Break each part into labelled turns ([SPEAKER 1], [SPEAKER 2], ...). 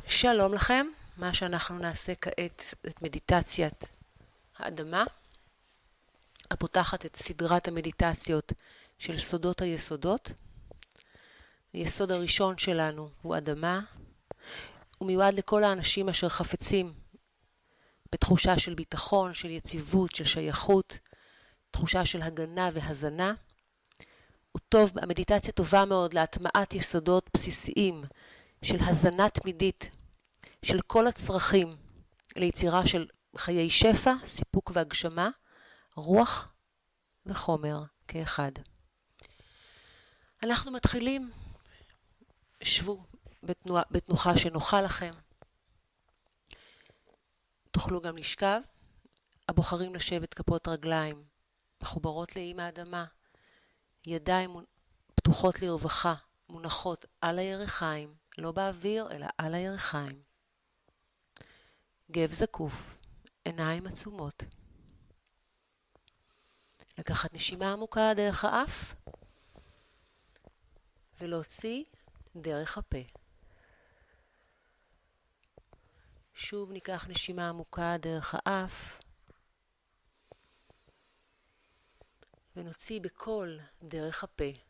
[SPEAKER 1] שלום לכם, מה שאנחנו נעשה כעת את מדיטציית האדמה, הפותחת את סדרת המדיטציות של סודות היסודות. היסוד הראשון שלנו הוא אדמה, הוא מיועד לכל האנשים אשר חפצים בתחושה של ביטחון, של יציבות, של שייכות, תחושה של הגנה והזנה. המדיטציה טובה מאוד להטמעת יסודות בסיסיים של הזנה תמידית של כל הצרכים ליצירה של חיי שפע, סיפוק והגשמה, רוח וחומר כאחד. אנחנו מתחילים, שבו בתנוחה שנוחה לכם. תוכלו גם לשכב, הבוחרים לשבת כפות רגליים מחוברות לאם האדמה, ידיים פתוחות לרווחה, מונחות על הירכיים, לא באוויר אלא על הירכיים. גב זקוף, עיניים עצומות. לקחת נשימה עמוקה דרך האף ולהוציא דרך הפה. שוב ניקח נשימה עמוקה דרך האף ונוציא בקול דרך הפה.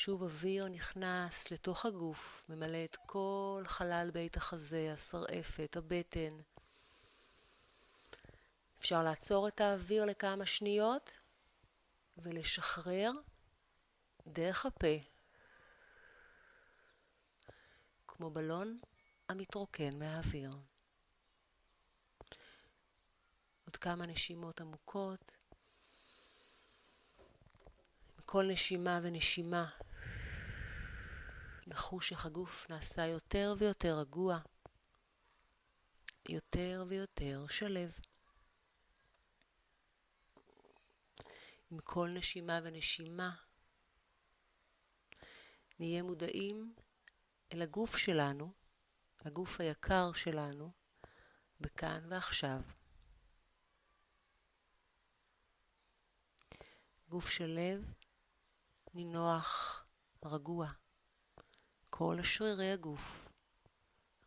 [SPEAKER 1] שוב אוויר נכנס לתוך הגוף, ממלא את כל חלל בית החזה, השרעפת, הבטן. אפשר לעצור את האוויר לכמה שניות ולשחרר דרך הפה, כמו בלון המתרוקן מהאוויר. עוד כמה נשימות עמוקות. כל נשימה ונשימה נחוש איך הגוף נעשה יותר ויותר רגוע, יותר ויותר שלב. עם כל נשימה ונשימה נהיה מודעים אל הגוף שלנו, הגוף היקר שלנו, בכאן ועכשיו. גוף שלב, נינוח, רגוע. כל שרירי הגוף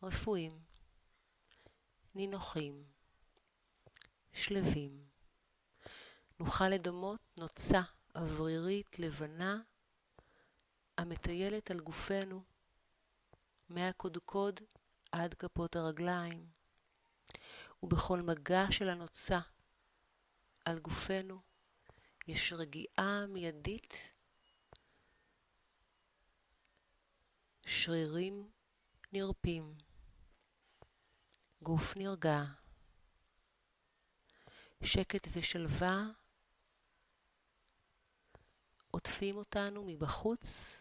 [SPEAKER 1] רפואיים, נינוחים, שלבים. נוכל לדמות נוצה אוורירית לבנה המטיילת על גופנו מהקודקוד עד כפות הרגליים, ובכל מגע של הנוצה על גופנו יש רגיעה מיידית, שרירים נרפים, גוף נרגע, שקט ושלווה עוטפים אותנו מבחוץ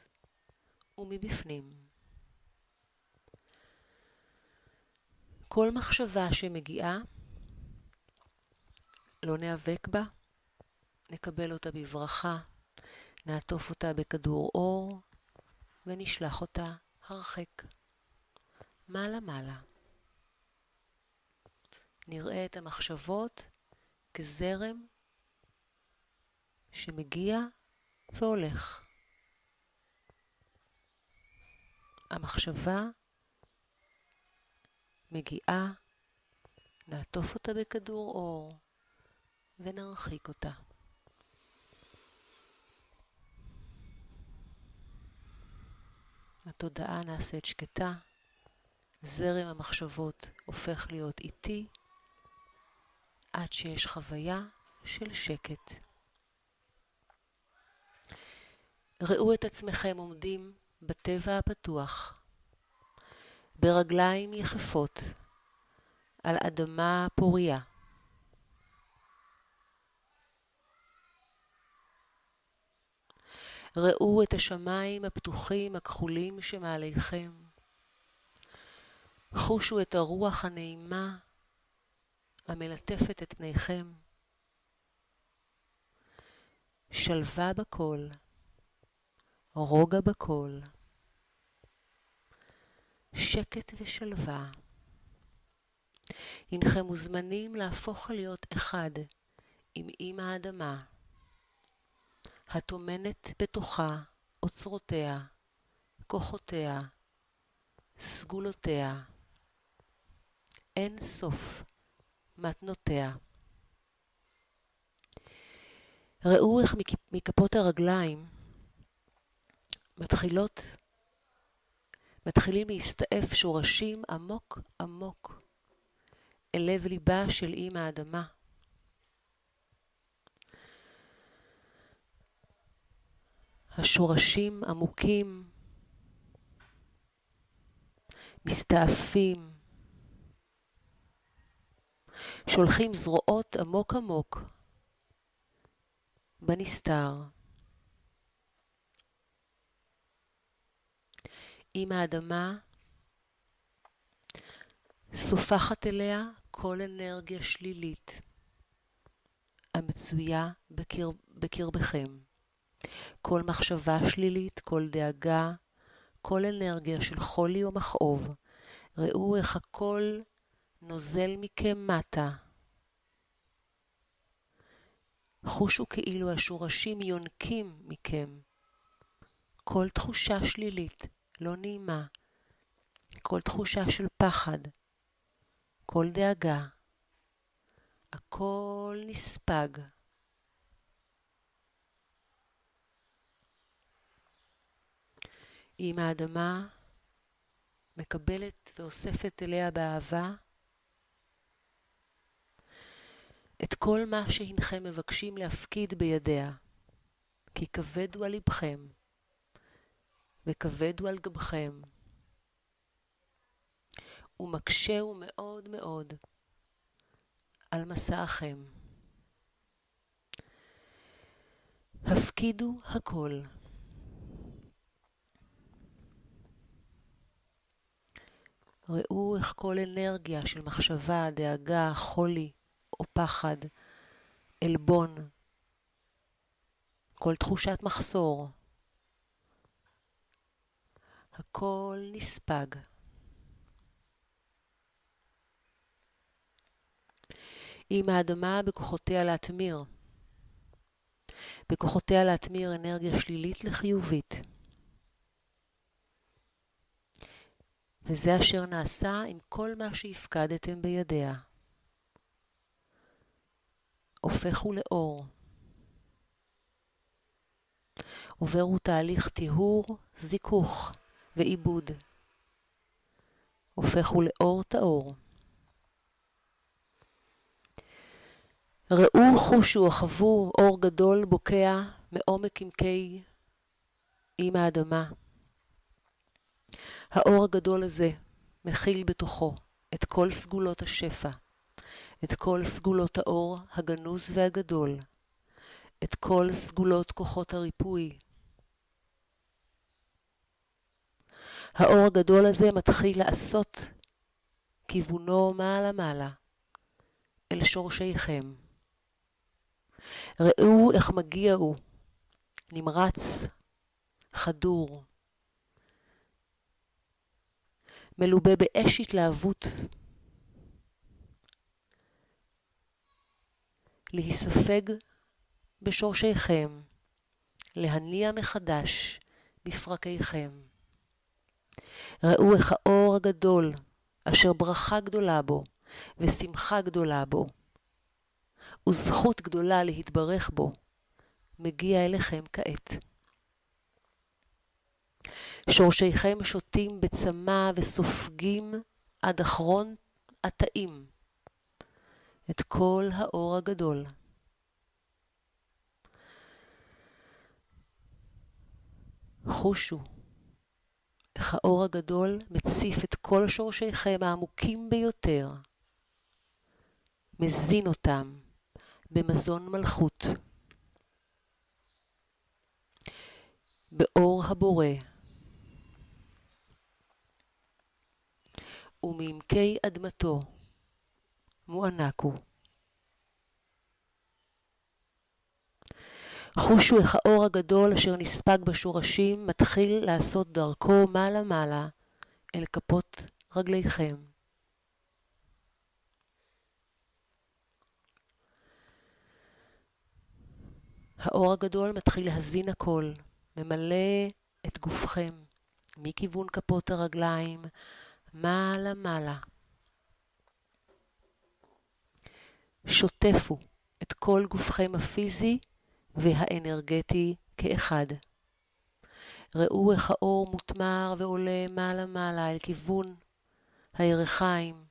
[SPEAKER 1] ומבפנים. כל מחשבה שמגיעה, לא ניאבק בה, נקבל אותה בברכה, נעטוף אותה בכדור אור ונשלח אותה הרחק, מעלה מעלה. נראה את המחשבות כזרם שמגיע והולך. המחשבה מגיעה, נעטוף אותה בכדור אור ונרחיק אותה. התודעה נעשית שקטה, זרם המחשבות הופך להיות איטי, עד שיש חוויה של שקט. ראו את עצמכם עומדים בטבע הפתוח, ברגליים יחפות, על אדמה פוריה. ראו את השמיים הפתוחים הכחולים שמעליכם. חושו את הרוח הנעימה המלטפת את פניכם. שלווה בכל, רוגע בכל, שקט ושלווה. הנכם מוזמנים להפוך להיות אחד עם אמא האדמה, הטומנת בתוכה אוצרותיה, כוחותיה, סגולותיה, אין סוף מתנותיה. ראו איך מכפות הרגליים מתחילים להסתעף שורשים עמוק עמוק אל לב ליבה של אמא האדמה. השורשים עמוקים, מסתעפים, שולחים זרועות עמוק עמוק בנסתר. אמא האדמה סופחת אליה כל אנרגיה שלילית המצויה בקרבכם. כל מחשבה שלילית, כל דאגה, כל אנרגיה של חולי או מכאוב. ראו איך הכל נוזל מכם מטה. חושו כאילו השורשים יונקים מכם. כל תחושה שלילית, לא נעימה, כל תחושה של פחד, כל דאגה, הכל נספג. אמא האדמה מקבלת ואוספת אליה באהבה את כל מה שהנכם מבקשים להפקיד בידיה, כי כבד הוא על לבכם וכבד הוא על גבכם, ומקשה הוא מאוד מאוד על מסעכם. הפקידו הכל. ראו איך כל אנרגיה של מחשבה, דאגה, חולי או פחד, אלבון, כל תחושת מחסור, הכל נספג. אמא האדמה בכוחותיה להתמיר אנרגיה שלילית לחיובית. וזה אשר נעשה עם כל מה שהפקדתם בידיה. הופכו לאור. עוברו תהליך טיהור, זיכוך ועיבוד. הופכו לאור טהור. ראו, חושו, חוו אור גדול בוקע מעומק עמקי אמא האדמה. האור הגדול הזה מכיל בתוכו את כל סגולות השפע, את כל סגולות האור הגנוז והגדול, את כל סגולות כוחות הריפוי. האור הגדול הזה מתחיל לעשות כיוונו מעלה מעלה אל שורשיכם. ראו איך מגיע הוא, נמרץ, חדור, מלובה באש התלהבות, להיספג בשורשיכם, להניע מחדש בפרקיכם. ראו איך האור הגדול, אשר ברכה גדולה בו ושמחה גדולה בו, וזכות גדולה להתברך בו, מגיע אליכם כעת. שורשיכם שותים בצמא וסופגים עד אחרון התאים את כל האור הגדול. חושו איך האור הגדול מציף את כל שורשיכם העמוקים ביותר, מזין אותם במזון מלכות, באור הבורא, ומעמקי אדמתו מוענקו. חושו איך האור הגדול אשר נספג בשורשים מתחיל לעשות דרכו מעלה מעלה אל כפות רגליכם. האור הגדול מתחיל להזין הכל ממלא את גופכם מכיוון כפות הרגליים מעלה מעלה. שוטפו את כל גופכם הפיזי והאנרגטי כאחד. ראו איך האור מותמר ועולה מעלה מעלה אל כיוון הירכיים.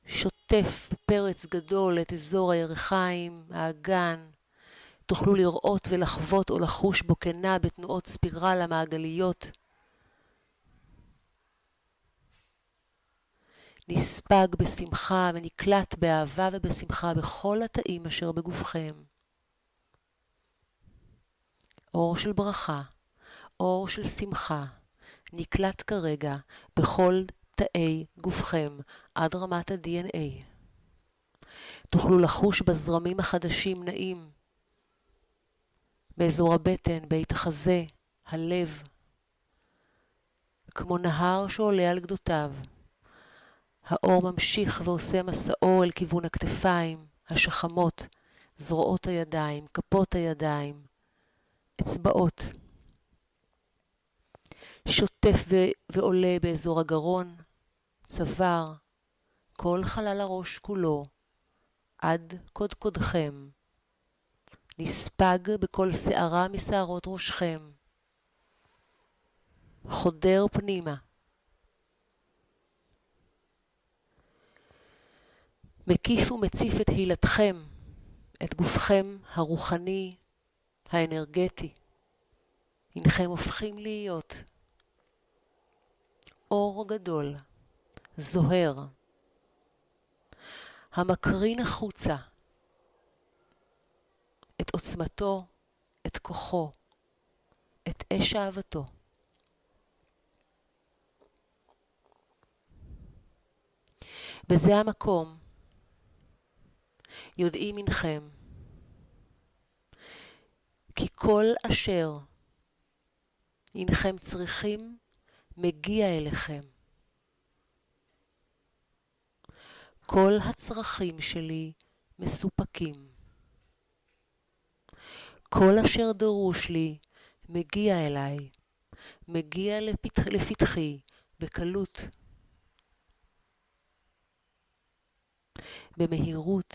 [SPEAKER 1] שוטף פרץ גדול את אזור הירכיים, האגן. תוכלו לראות ולחוות או לחוש בו כנע בתנועות ספירלה מעגליות. נספג בשמחה ונקלט באהבה ובשמחה בכל התאים אשר בגופכם. אור של ברכה, אור של שמחה, נקלט כרגע בכל תאי גופכם עד רמת ה-DNA. תוכלו לחוש בזרמים החדשים נעים, באזור הבטן, בית החזה, הלב, כמו נהר שעולה על גדותיו. האור ממשיך ועושה מסעו אל כיוון הכתפיים, השכמות, זרועות הידיים, כפות הידיים, אצבעות. שוטף ועולה באזור הגרון, צוואר, כל חלל הראש כולו, עד קודקודכם. נספג בכל שערה משערות ראשכם. חודר פנימה. מקיף ומציף את הילתכם, את גופכם הרוחני, האנרגטי. הנכם הופכים להיות אור גדול, זוהר, המקרין החוצה את עוצמתו, את כוחו, את אש אהבתו. בזה המקום יודעים מנכם כי כל אשר הנכם צריכים מגיע אליכם. כל הצרכים שלי מסופקים. כל אשר דרוש לי מגיע אליי, מגיע לפתחי בקלות, במהירות,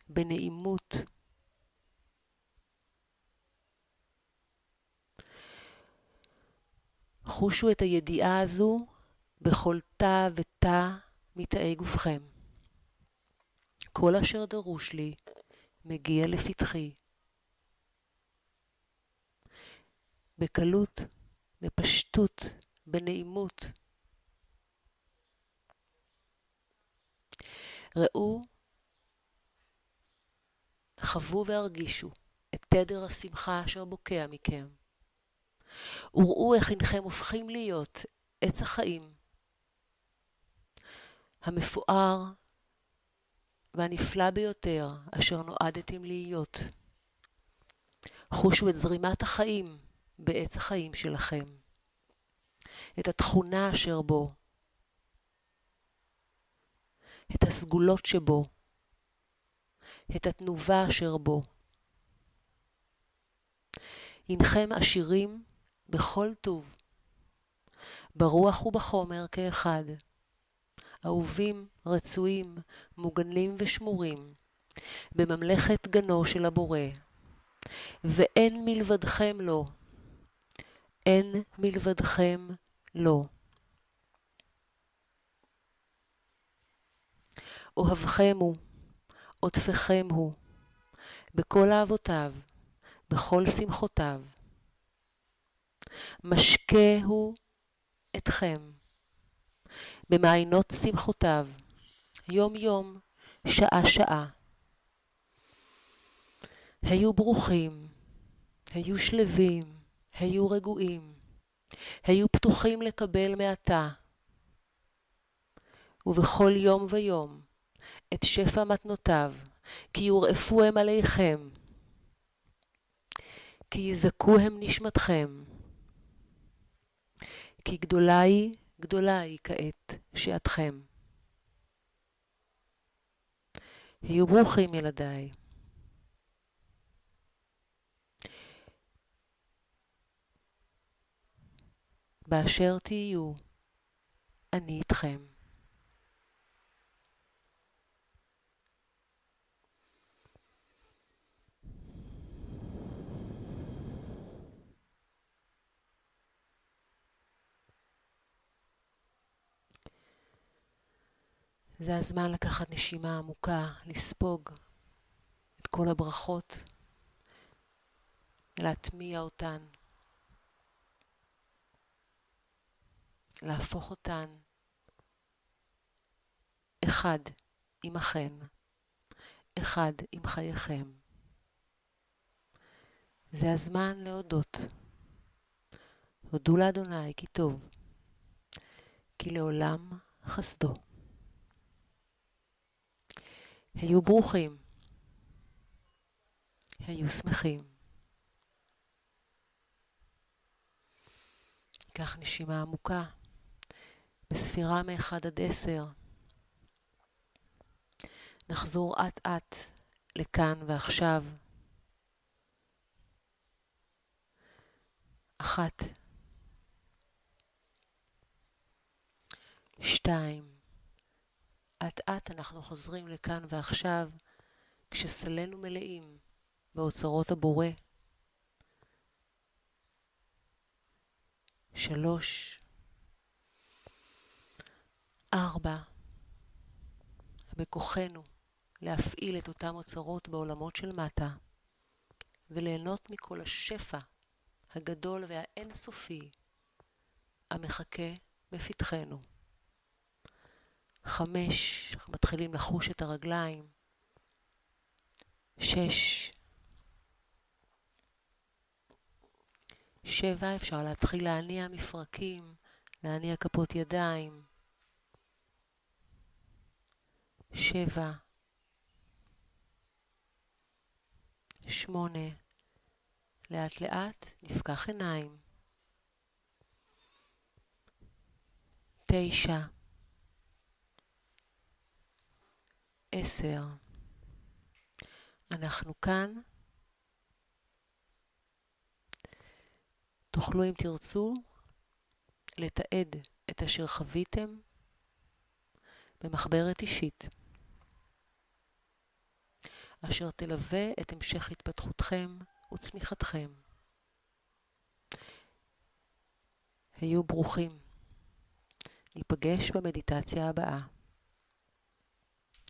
[SPEAKER 1] בנעימות. חושו את הידיעה הזו בכל תא ותא מתאי גופכם. כל אשר דרוש לי מגיע לפתחי. בקלות, בפשטות, בנעימות. ראו, חוו והרגישו את תדר השמחה אשר בוקע מכם. וראו איך אינכם הופכים להיות עץ החיים, המפואר והנפלא ביותר אשר נועדתם להיות. חושו את זרימת החיים בעץ החיים שלכם, את התכונה אשר בו, את הסגולות שבו, את התנובה אשר בו. אינכם עשירים בכל טוב, ברוח ובחומר כאחד, אהובים, רצויים, מוגנים ושמורים, בממלכת גנו של הבורא, ואין מלבדכם לו, אין מלבדכם לו. אוהבכם הוא, עוטפכם הוא, בכל אהבותיו, בכל שמחותיו. משקה הוא אתכם, במעיינות שמחותיו, יום יום, שעה שעה. היו ברוכים, היו שלווים, היו רגועים, היו פתוחים לקבל מעתה, ובכל יום ויום, את שפע מתנותיו, כי יורעפו הם עליכם, כי יזכו הם נשמתכם, כי גדולה היא כעת שעתכם. היו ברוכים ילדיי. באשר תהיו, אני איתכם. זה הזמן לקחת נשימה עמוקה, לספוג את כל הברכות, להטמיע אותן, להפוך אותן אחד עמכם, אחד עם חייכם. זה הזמן להודות. הודו לאדוני כי טוב, כי לעולם חסדו. היו ברוכים, היו שמחים. קח נשימה עמוקה, בספירה מ-1 עד 10. נחזור אט לכאן ועכשיו. 1, 2. אט אנחנו חוזרים לכאן ועכשיו, כשסלנו מלאים באוצרות הבורא. 3, 4. בכוחנו להפעיל את אותם אוצרות בעולמות של מטה, וליהנות מכל השפע הגדול והאינסופי המחכה בפתחנו. 5, אנחנו מתחילים לחוש את הרגליים. 6, 7, אפשר להתחיל להניע מפרקים, להניע כפות ידיים. 7, 8, לאט לאט נפקח עיניים. 9, 10. אנחנו כאן. תוכלו אם תרצו לתעד את אשר חוויתם במחברת אישית, אשר תלווה את המשך התפתחותכם וצמיחתכם. היו ברוכים. ניפגש במדיטציה הבאה.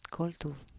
[SPEAKER 1] כל טוב.